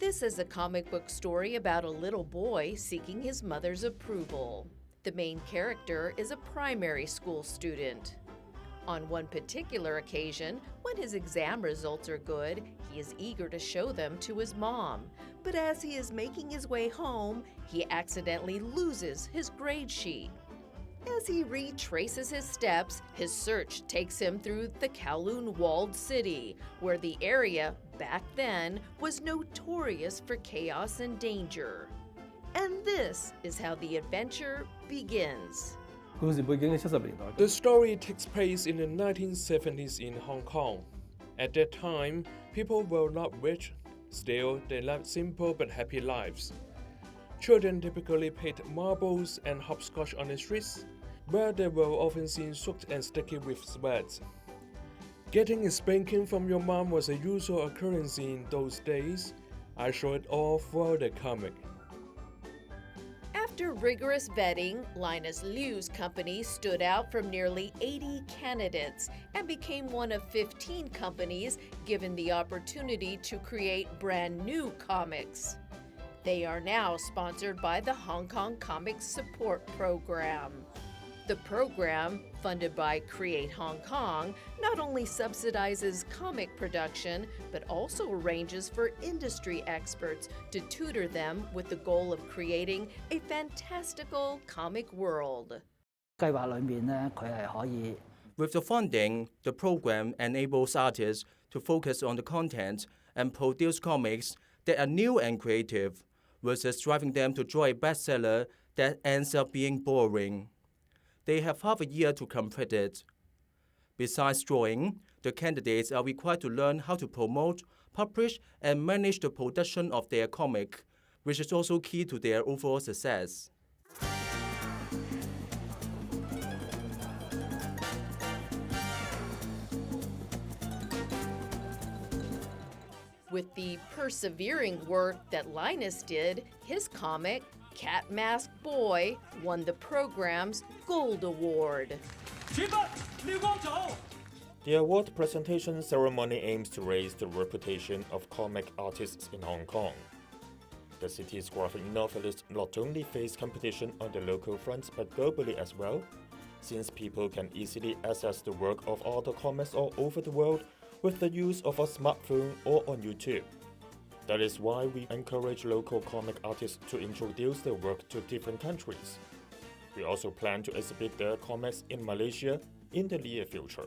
This is a comic book story about a little boy seeking his mother's approval. The main character is a primary school student. On one particular occasion, when his exam results are good, he is eager to show them to his mom. But as he is making his way home, he accidentally loses his grade sheet. As he retraces his steps, his search takes him through the Kowloon walled city, where the area, back then, was notorious for chaos and danger. And this is how the adventure begins. The story takes place in the 1970s in Hong Kong. At that time, people were not rich. Still, they lived simple but happy lives. Children typically played marbles and hopscotch on the streets, where they were often seen soaked and sticky with sweat. Getting a spanking from your mom was a usual occurrence in those days. I show it all for the comic. After rigorous vetting, Linus Liu's company stood out from nearly 80 candidates and became one of 15 companies given the opportunity to create brand new comics. They are now sponsored by the Hong Kong Comics Support Program. The program, funded by Create Hong Kong, not only subsidizes comic production, but also arranges for industry experts to tutor them with the goal of creating a fantastical comic world. With the funding, the program enables artists to focus on the content and produce comics that are new and creative, versus driving them to draw a bestseller that ends up being boring. They have half a year to complete it. Besides drawing, the candidates are required to learn how to promote, publish, and manage the production of their comic, which is also key to their overall success. With the persevering work that Linus did, his comic, Cat Mask Boy, won the program's Gold Award. The award presentation ceremony aims to raise the reputation of comic artists in Hong Kong. The city's graphic novelists not only face competition on the local front but globally as well, since people can easily access the work of other comics all over the world with the use of a smartphone or on YouTube. That is why we encourage local comic artists to introduce their work to different countries. We also plan to exhibit their comics in Malaysia in the near future.